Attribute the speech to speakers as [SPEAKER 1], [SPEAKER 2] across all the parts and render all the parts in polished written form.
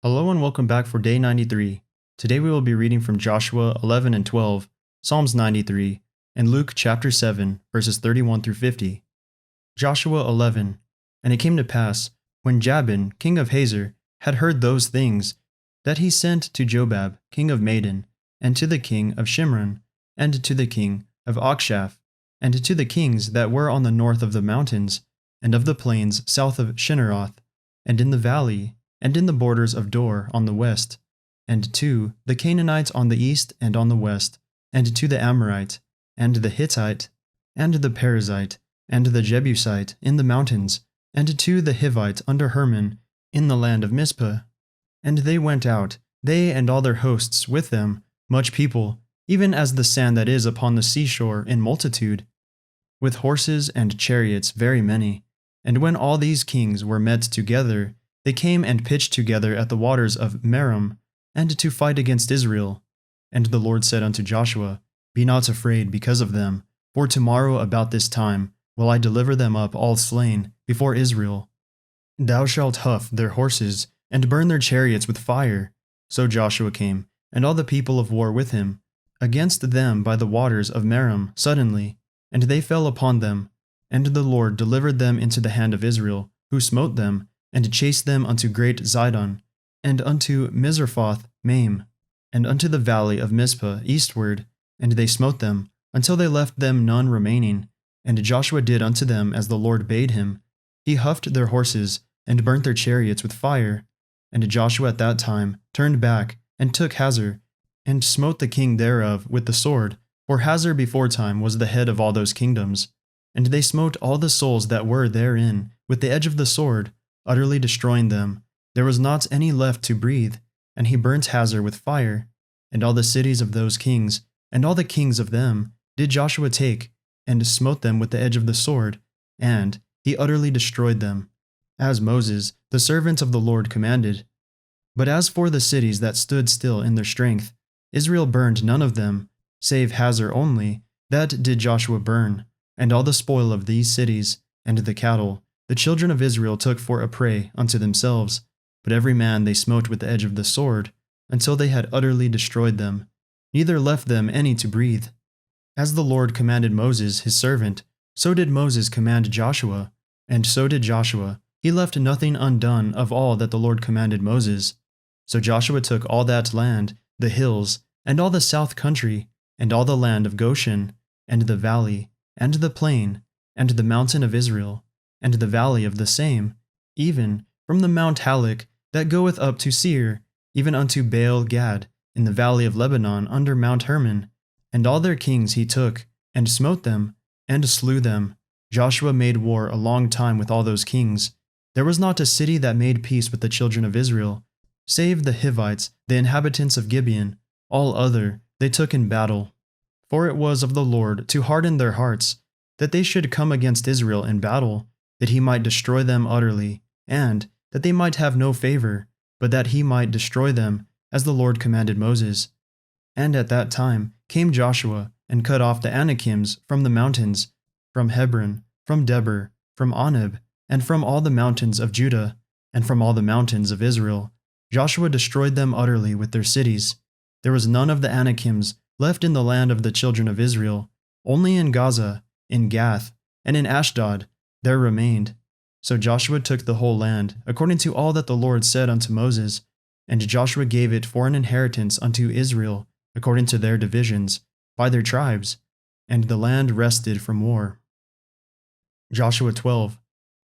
[SPEAKER 1] Hello and welcome back for day 93. Today we will be reading from Joshua 11 and 12, Psalms 93, and Luke chapter 7, verses 31 through 50. Joshua 11. And it came to pass, when Jabin, king of Hazor, had heard those things, that he sent to Jobab, king of Madon, and to the king of Shimron, and to the king of Achshaph, and to the kings that were on the north of the mountains, and of the plains south of Shinneroth, and in the valley, and in the borders of Dor on the west, and to the Canaanites on the east and on the west, and to the Amorite, and the Hittite, and the Perizzite, and the Jebusite in the mountains, and to the Hivite under Hermon in the land of Mizpah. And they went out, they and all their hosts with them, much people, even as the sand that is upon the seashore in multitude, with horses and chariots very many. And when all these kings were met together, they came and pitched together at the waters of Merom, and to fight against Israel. And the Lord said unto Joshua, Be not afraid because of them, for tomorrow about this time will I deliver them up all slain before Israel. Thou shalt huff their horses, and burn their chariots with fire. So Joshua came, and all the people of war with him, against them by the waters of Merom suddenly, and they fell upon them. And the Lord delivered them into the hand of Israel, who smote them, and chased them unto great Zidon, and unto Mizrephoth Maim, and unto the valley of Mizpah eastward, and they smote them, until they left them none remaining. And Joshua did unto them as the Lord bade him. He huffed their horses, and burnt their chariots with fire. And Joshua at that time turned back, and took Hazor, and smote the king thereof with the sword, for Hazor beforetime was the head of all those kingdoms. And they smote all the souls that were therein with the edge of the sword, utterly destroying them. There was not any left to breathe, and he burnt Hazor with fire. And all the cities of those kings, and all the kings of them, did Joshua take, and smote them with the edge of the sword, and he utterly destroyed them, as Moses, the servant of the Lord, commanded. But as for the cities that stood still in their strength, Israel burned none of them, save Hazor only, that did Joshua burn, and all the spoil of these cities, and the cattle, the children of Israel took for a prey unto themselves, but every man they smote with the edge of the sword, until they had utterly destroyed them, neither left them any to breathe. As the Lord commanded Moses his servant, so did Moses command Joshua, and so did Joshua. He left nothing undone of all that the Lord commanded Moses. So Joshua took all that land, the hills, and all the south country, and all the land of Goshen, and the valley, and the plain, and the mountain of Israel, and the valley of the same, even from the Mount Halak that goeth up to Seir, even unto Baal Gad, in the valley of Lebanon under Mount Hermon. And all their kings he took, and smote them, and slew them. Joshua made war a long time with all those kings. There was not a city that made peace with the children of Israel, save the Hivites, the inhabitants of Gibeon. All other they took in battle. For it was of the Lord to harden their hearts, that they should come against Israel in battle, that he might destroy them utterly, and that they might have no favor, but that he might destroy them, as the Lord commanded Moses. And at that time came Joshua, and cut off the Anakims from the mountains, from Hebron, from Debir, from Anab, and from all the mountains of Judah, and from all the mountains of Israel. Joshua destroyed them utterly with their cities. There was none of the Anakims left in the land of the children of Israel, only in Gaza, in Gath, and in Ashdod there remained. So Joshua took the whole land, according to all that the Lord said unto Moses, and Joshua gave it for an inheritance unto Israel, according to their divisions, by their tribes, and the land rested from war. Joshua 12.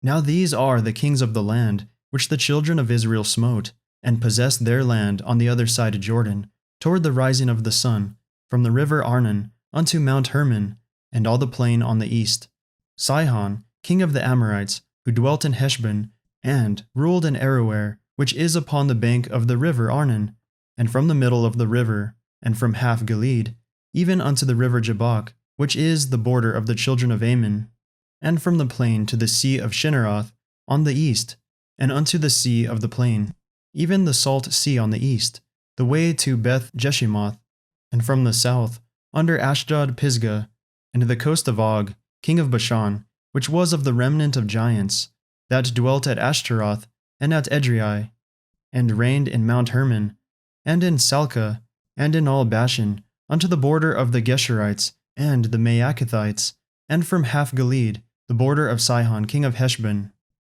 [SPEAKER 1] Now these are the kings of the land, which the children of Israel smote, and possessed their land on the other side of Jordan, toward the rising of the sun, from the river Arnon unto Mount Hermon, and all the plain on the east. Sihon, king of the Amorites, who dwelt in Heshbon, and ruled in Aroer, which is upon the bank of the river Arnon, and from the middle of the river, and from half Gilead, even unto the river Jabbok, which is the border of the children of Ammon, and from the plain to the sea of Shinneroth on the east, and unto the sea of the plain, even the salt sea on the east, the way to Beth Jeshimoth, and from the south, under Ashdod Pisgah, and the coast of Og, king of Bashan, which was of the remnant of giants, that dwelt at Ashtaroth, and at Edrei, and reigned in Mount Hermon, and in Salca, and in all Bashan, unto the border of the Geshurites, and the Maacathites, and from half Gilead, the border of Sihon king of Heshbon.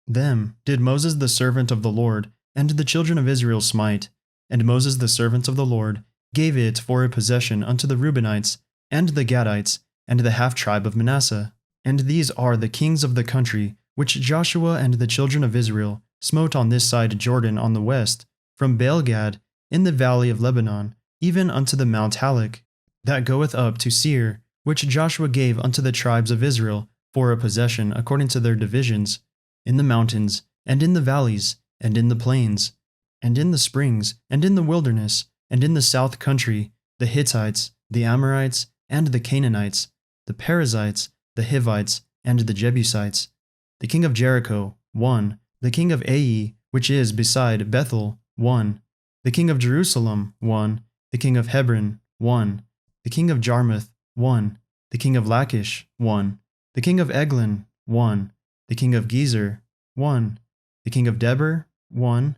[SPEAKER 1] Them did Moses the servant of the Lord, and the children of Israel smite. And Moses the servant of the Lord gave it for a possession unto the Reubenites, and the Gadites, and the half-tribe of Manasseh. And these are the kings of the country, which Joshua and the children of Israel smote on this side Jordan on the west, from Baal-gad, in the valley of Lebanon, even unto the Mount Halak, that goeth up to Seir, which Joshua gave unto the tribes of Israel for a possession according to their divisions, in the mountains, and in the valleys, and in the plains, and in the springs, and in the wilderness, and in the south country, the Hittites, the Amorites, and the Canaanites, the Perizzites, the Hivites, and the Jebusites. The king of Jericho, 1. The king of Ai, which is beside Bethel, 1. The king of Jerusalem, 1. The king of Hebron, 1. The king of Jarmuth, 1. The king of Lachish, 1. The king of Eglon, 1. The king of Gezer, 1. The king of Debir, 1.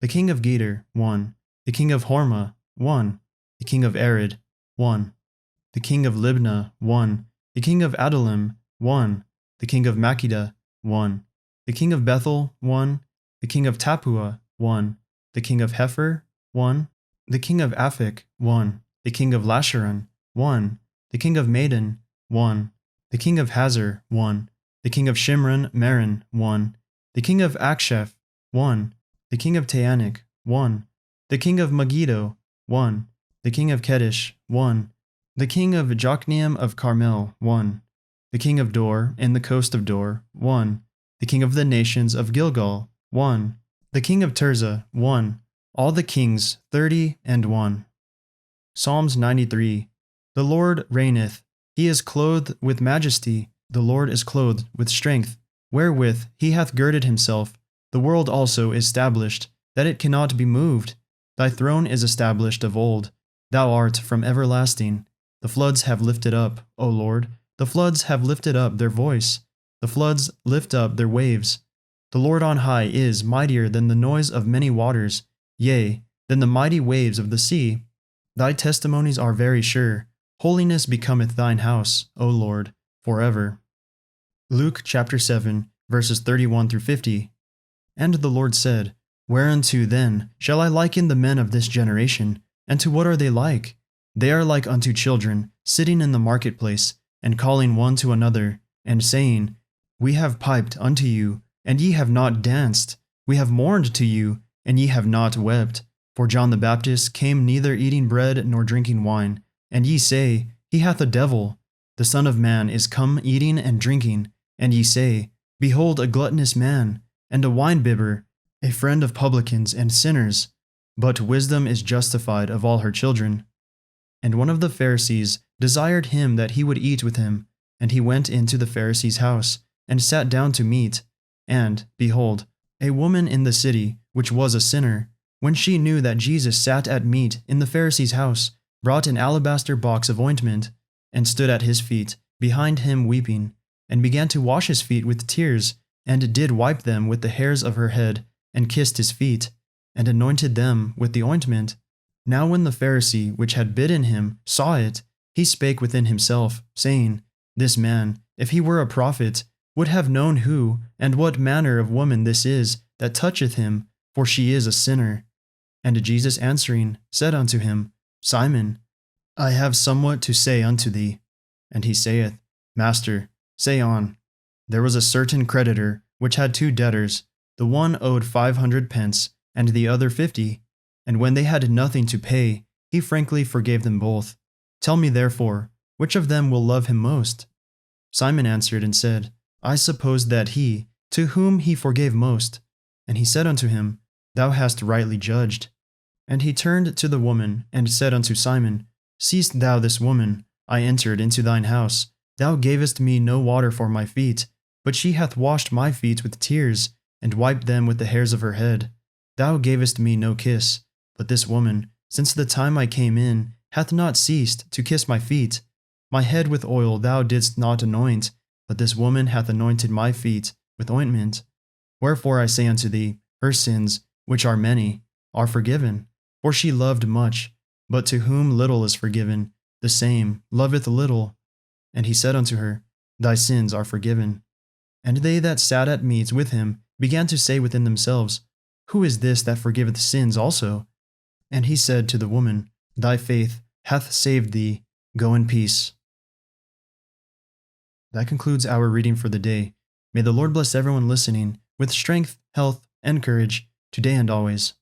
[SPEAKER 1] The king of Geder, 1. The king of Hormah, 1. The king of Arid, 1. The king of Libnah, 1. The king of Adullam, 1. The king of Makkedah, 1. The king of Bethel, 1. The king of Tappuah, 1. The king of Hepher, 1. The king of Aphek, 1. The king of Lasharon, 1. The king of Madon, 1. The king of Hazor, 1. The king of Shimron Meron, 1. The king of Aksheph, 1. The king of Teanik, 1. The king of Megiddo, 1. The king of Kedesh, 1. The king of Jokneam of Carmel, 1. The king of Dor in the coast of Dor, 1. The king of the nations of Gilgal, 1. The king of Tirzah, 1. All the kings, 30-1. Psalms 93. The Lord reigneth. He is clothed with majesty. The Lord is clothed with strength, wherewith he hath girded himself. The world also is established, that it cannot be moved. Thy throne is established of old. Thou art from everlasting. The floods have lifted up, O Lord. The floods have lifted up their voice. The floods lift up their waves. The Lord on high is mightier than the noise of many waters, yea, than the mighty waves of the sea. Thy testimonies are very sure. Holiness becometh thine house, O Lord, forever. Luke chapter 7, verses 31-50. And the Lord said, Whereunto then shall I liken the men of this generation? And to what are they like? They are like unto children, sitting in the marketplace, and calling one to another, and saying, We have piped unto you, and ye have not danced. We have mourned to you, and ye have not wept. For John the Baptist came neither eating bread nor drinking wine, and ye say, He hath a devil. The Son of Man is come eating and drinking, and ye say, Behold a gluttonous man, and a winebibber, a friend of publicans and sinners. But wisdom is justified of all her children. And one of the Pharisees desired him that he would eat with him, and he went into the Pharisee's house, and sat down to meat. And, behold, a woman in the city, which was a sinner, when she knew that Jesus sat at meat in the Pharisee's house, brought an alabaster box of ointment, and stood at his feet, behind him weeping, and began to wash his feet with tears, and did wipe them with the hairs of her head, and kissed his feet, and anointed them with the ointment. Now when the Pharisee which had bidden him saw it, he spake within himself, saying, This man, if he were a prophet, would have known who and what manner of woman this is that toucheth him, for she is a sinner. And Jesus answering said unto him, Simon, I have somewhat to say unto thee. And he saith, Master, say on. There was a certain creditor which had 2 debtors. The one owed 500 pence, and the other 50. And when they had nothing to pay, he frankly forgave them both. Tell me therefore, which of them will love him most? Simon answered and said, I suppose that he, to whom he forgave most. And he said unto him, Thou hast rightly judged. And he turned to the woman, and said unto Simon, Seest thou this woman? I entered into thine house. Thou gavest me no water for my feet, but she hath washed my feet with tears, and wiped them with the hairs of her head. Thou gavest me no kiss, but this woman, since the time I came in, hath not ceased to kiss my feet. My head with oil thou didst not anoint, but this woman hath anointed my feet with ointment. Wherefore I say unto thee, her sins, which are many, are forgiven. For she loved much, but to whom little is forgiven, the same loveth little. And he said unto her, Thy sins are forgiven. And they that sat at meat with him began to say within themselves, Who is this that forgiveth sins also? And he said to the woman, Thy faith hath saved thee. Go in peace. That concludes our reading for the day. May the Lord bless everyone listening with strength, health, and courage, today and always.